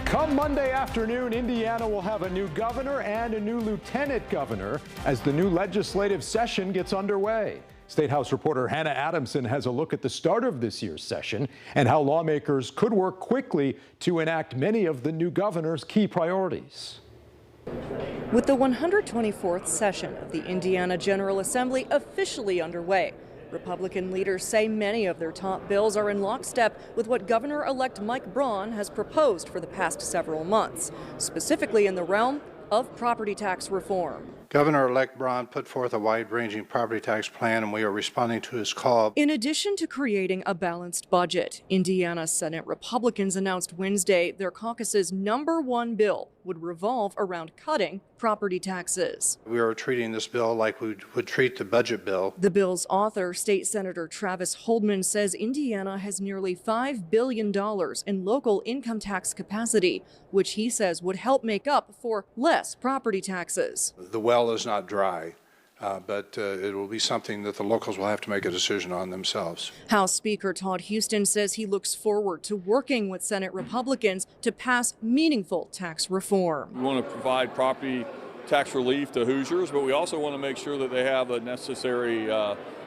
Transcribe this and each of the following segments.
Come Monday afternoon, Indiana will have a new governor and a new lieutenant governor as the new legislative session gets underway. State House reporter Hannah Adamson has a look at the start of this year's session and how lawmakers could work quickly to enact many of the new governor's key priorities. With the 124th session of the Indiana General Assembly officially underway, Republican leaders say many of their top bills are in lockstep with what Governor-elect Mike Braun has proposed for the past several months, specifically in the realm of property tax reform. Governor-elect Braun put forth a wide-ranging property tax plan, and we are responding to his call. In addition to creating a balanced budget, Indiana Senate Republicans announced Wednesday their caucus's #1 bill would revolve around cutting property taxes. We are treating this bill like we would treat the budget bill. The bill's author, State Senator Travis Holdman, says Indiana has nearly $5 billion in local income tax capacity, which he says would help make up for less property taxes. The well is not dry, but it will be something that the locals will have to make a decision on themselves. House Speaker Todd Houston says he looks forward to working with Senate Republicans to pass meaningful tax reform. We want to provide property tax relief to Hoosiers, but we also want to make sure that they have the necessary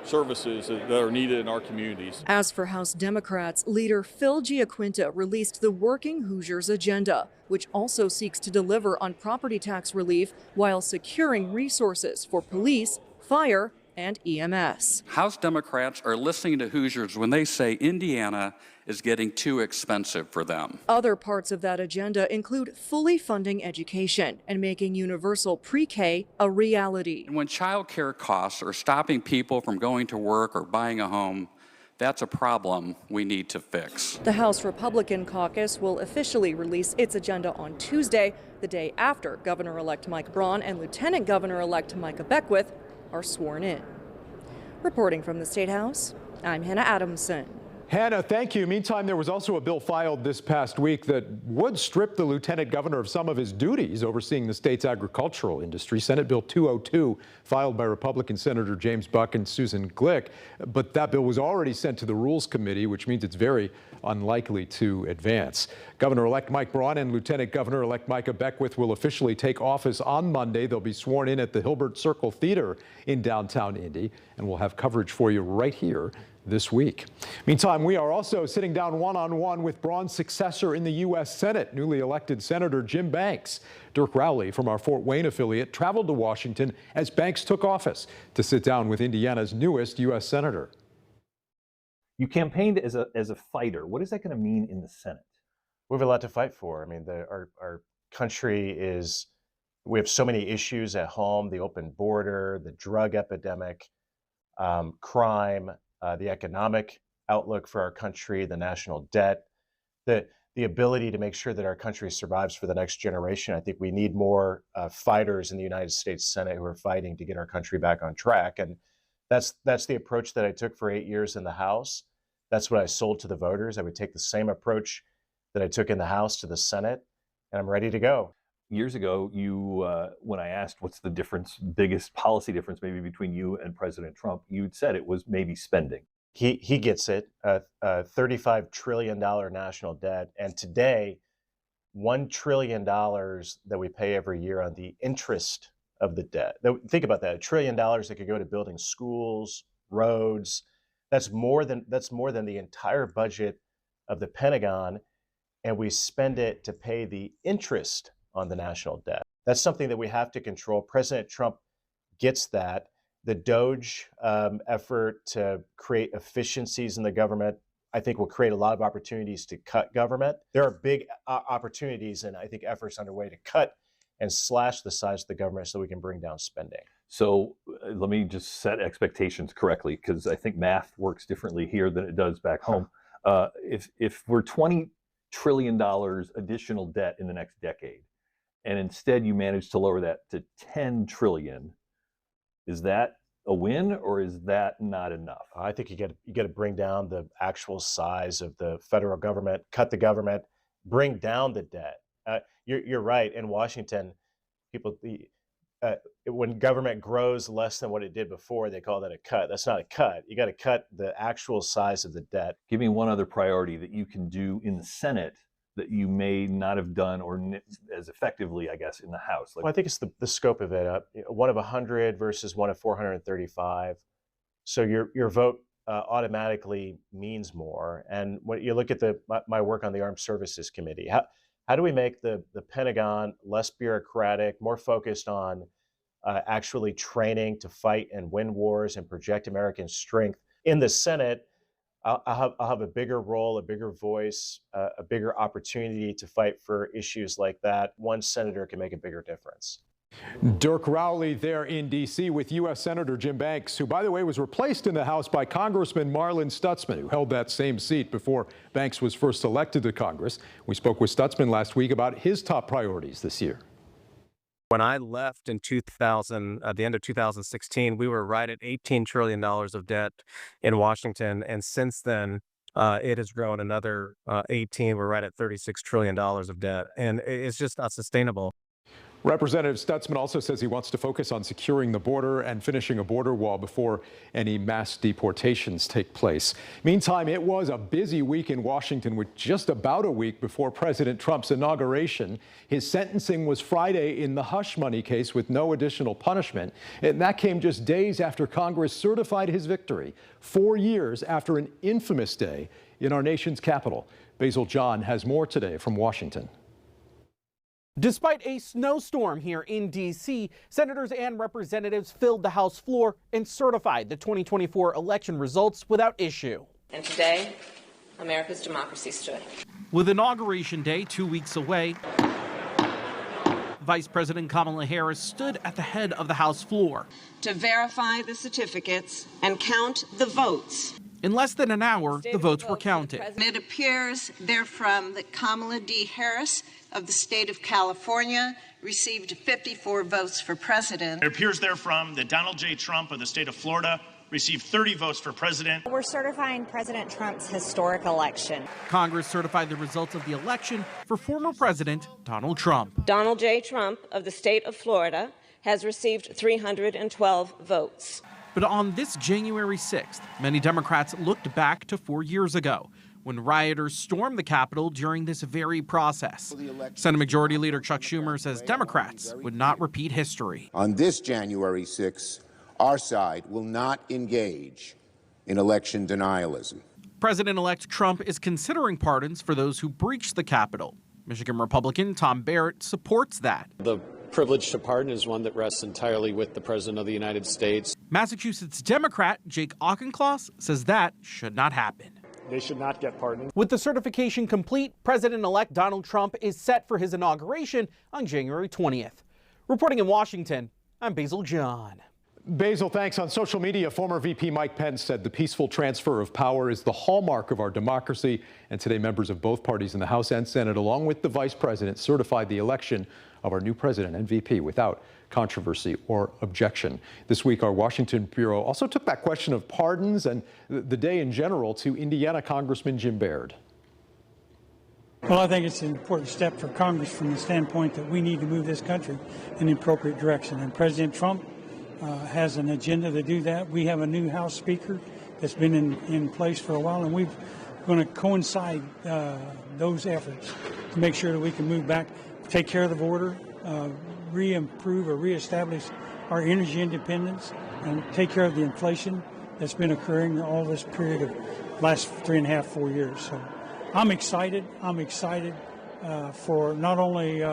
services that are needed in our communities. As for House Democrats, leader Phil Giaquinta released the Working Hoosiers agenda, which also seeks to deliver on property tax relief while securing resources for police, fire, and EMS. House Democrats are listening to Hoosiers when they say Indiana is getting too expensive for them. Other parts of that agenda include fully funding education and making universal pre-K a reality. And when child care costs are stopping people from going to work or buying a home, that's a problem we need to fix. The House Republican caucus will officially release its agenda on Tuesday, the day after Governor-elect Mike Braun and Lieutenant Governor-elect Micah Beckwith are sworn in. Reporting from the State House, I'm Hannah Adamson. Hannah, thank you. Meantime, there was also a bill filed this past week that would strip the lieutenant governor of some of his duties overseeing the state's agricultural industry. Senate Bill 202, filed by Republican Senator James Buck and Susan Glick. But that bill was already sent to the Rules Committee, which means it's very unlikely to advance. Governor-elect Mike Braun and Lieutenant Governor-elect Micah Beckwith will officially take office on Monday. They'll be sworn in at the Hilbert Circle Theater in downtown Indy, and we'll have coverage for you right here this week. Meantime, we are also sitting down one-on-one with Braun's successor in the U.S. Senate, newly elected Senator Jim Banks. Dirk Rowley from our Fort Wayne affiliate traveled to Washington as Banks took office to sit down with Indiana's newest U.S. Senator. You campaigned as a fighter. What is that going to mean in the Senate? We have a lot to fight for. I mean, our country we have so many issues at home: the open border, the drug epidemic, crime, the economic outlook for our country, the national debt, the ability to make sure that our country survives for the next generation. I think we need more fighters in the United States Senate who are fighting to get our country back on track. And that's the approach that I took for 8 years in the House. That's what I sold to the voters. I would take the same approach that I took in the House to the Senate, and I'm ready to go. Years ago, when I asked what's the biggest policy difference maybe between you and President Trump, you'd said it was maybe spending. He gets it, $35 trillion national debt. And today, $1 trillion that we pay every year on the interest of the debt. Think about that, $1 trillion that could go to building schools, roads. That's more than the entire budget of the Pentagon. And we spend it to pay the interest on the national debt. That's something that we have to control. President Trump gets that. The DOGE effort to create efficiencies in the government, I think, will create a lot of opportunities to cut government. There are big opportunities and I think efforts underway to cut and slash the size of the government so we can bring down spending. So let me just set expectations correctly, because I think math works differently here than it does back home. If we're $20 trillion additional debt in the next decade, and instead you manage to lower that to 10 trillion, is that a win or is that not enough? I think you got to bring down the actual size of the federal government, cut the government, bring down the debt. You're right. In Washington, when government grows less than what it did before, they call that a cut. That's not a cut. You got to cut the actual size of the debt. Give me one other priority that you can do in the Senate that you may not have done as effectively, I guess, in the House? Well, I think it's the scope of it. One of 100 versus one of 435. So your vote automatically means more. And when you look at my work on the Armed Services Committee, how do we make the Pentagon less bureaucratic, more focused on actually training to fight and win wars and project American strength? In the Senate, I'll have a bigger role, a bigger voice, a bigger opportunity to fight for issues like that. One senator can make a bigger difference. Dirk Rowley there in D.C. with U.S. Senator Jim Banks, who, by the way, was replaced in the House by Congressman Marlin Stutzman, who held that same seat before Banks was first elected to Congress. We spoke with Stutzman last week about his top priorities this year. When I left in at the end of 2016, we were right at $18 trillion of debt in Washington. And since then, it has grown another 18. We're right at $36 trillion of debt. And it's just not sustainable. Representative Stutzman also says he wants to focus on securing the border and finishing a border wall before any mass deportations take place. Meantime, it was a busy week in Washington with just about a week before President Trump's inauguration. His sentencing was Friday in the hush money case with no additional punishment. And that came just days after Congress certified his victory, 4 years after an infamous day in our nation's capital. Basil John has more today from Washington. Despite a snowstorm here in D.C., senators and representatives filled the House floor and certified the 2024 election results without issue. And today, America's democracy stood. With Inauguration Day 2 weeks away, Vice President Kamala Harris stood at the head of the House floor to verify the certificates and count the votes. In less than an hour, the votes were counted. It appears therefrom that Kamala D. Harris of the state of California received 54 votes for president. It appears therefrom that Donald J. Trump of the state of Florida received 30 votes for president. We're certifying President Trump's historic election. Congress certified the results of the election for former President Donald Trump. Donald J. Trump of the state of Florida has received 312 votes. But on this January 6th, many Democrats looked back to 4 years ago when rioters stormed the Capitol during this very process. Senate Majority Leader Chuck Schumer says Democrats would not repeat history. On this January 6th, our side will not engage in election denialism. President-elect Trump is considering pardons for those who breached the Capitol. Michigan Republican Tom Barrett supports that. The privilege to pardon is one that rests entirely with the President of the United States. Massachusetts Democrat Jake Auchincloss says that should not happen. They should not get pardoned. With the certification complete, President-elect Donald Trump is set for his inauguration on January 20th. Reporting in Washington, I'm Basil John. Basil, thanks. On social media, former VP Mike Pence said the peaceful transfer of power is the hallmark of our democracy. And today, members of both parties in the House and Senate, along with the vice president, certified the election of our new president and VP without controversy or objection. This week, our Washington bureau also took that question of pardons and the day in general to Indiana Congressman Jim Baird. Well, I think it's an important step for Congress from the standpoint that we need to move this country in the appropriate direction. And President Trump has an agenda to do that. We have a new House Speaker that's been in place for a while, and we're going to coincide those efforts to make sure that we can move back, take care of the border, re-improve or re-establish our energy independence, and take care of the inflation that's been occurring all this period of last 3.5, 4 years. So I'm excited. I'm excited for not only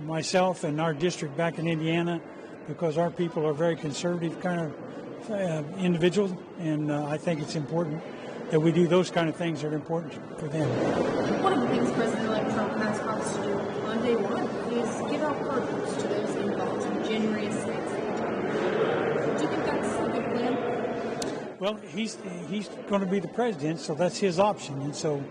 myself and our district back in Indiana, because our people are very conservative kind of individuals, and I think it's important that we do those kind of things that are important for them. One of the things President-elect Trump has promised to do on day one is give out pardons to those involved in January 6th. Do you think that's a good plan? Well, he's going to be the president, so that's his option, and so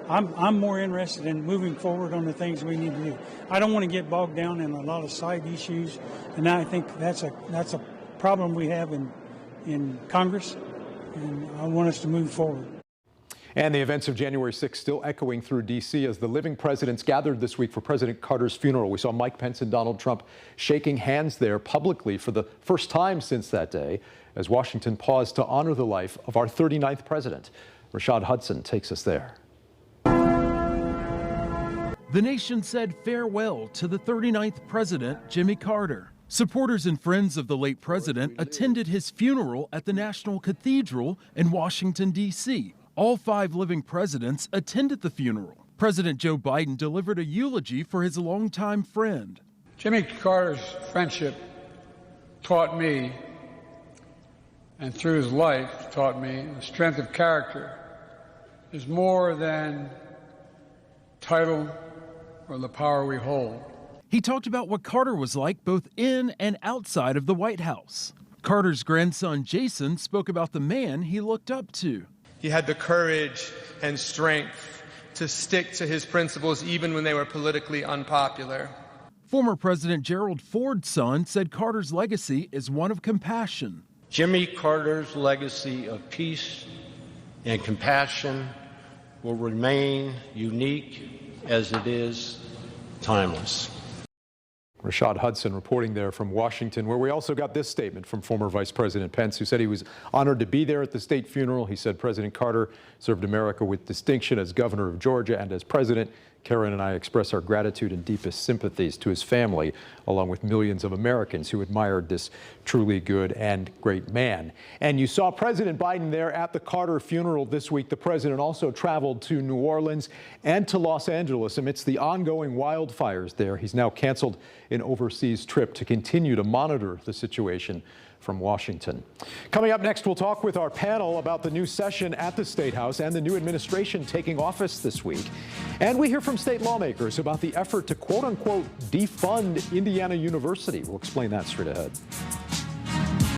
I'm more interested in moving forward on the things we need to do. I don't want to get bogged down in a lot of side issues, and I think that's a problem we have in Congress, and I want us to move forward. And the events of January 6th still echoing through D.C. as the living presidents gathered this week for President Carter's funeral. We saw Mike Pence and Donald Trump shaking hands there publicly for the first time since that day as Washington paused to honor the life of our 39th president. Rashad Hudson takes us there. the nation said farewell to the 39th president, Jimmy Carter. Supporters and friends of the late president attended his funeral at the National Cathedral in Washington, D.C. All 5 living presidents attended the funeral. President Joe Biden delivered a eulogy for his longtime friend. Jimmy Carter's friendship taught me, and through his life taught me, the strength of character is more than title or the power we hold. He talked about what Carter was like both in and outside of the White House. Carter's grandson Jason spoke about the man he looked up to. He had the courage and strength to stick to his principles even when they were politically unpopular. Former President Gerald Ford's son said Carter's legacy is one of compassion. Jimmy Carter's legacy of peace and compassion will remain unique as it is timeless. Rashad Hudson reporting there from Washington, where we also got this statement from former Vice President Pence, who said he was honored to be there at the state funeral. He said President Carter served America with distinction as governor of Georgia and as president. Karen and I express our gratitude and deepest sympathies to his family, along with millions of Americans who admired this truly good and great man. And you saw President Biden there at the Carter funeral this week. The president also traveled to New Orleans and to Los Angeles amidst the ongoing wildfires there. He's now canceled an overseas trip to continue to monitor the situation from Washington. Coming up next, we'll talk with our panel about the new session at the State House and the new administration taking office this week. And we hear from state lawmakers about the effort to quote-unquote defund Indiana University. We'll explain that straight ahead.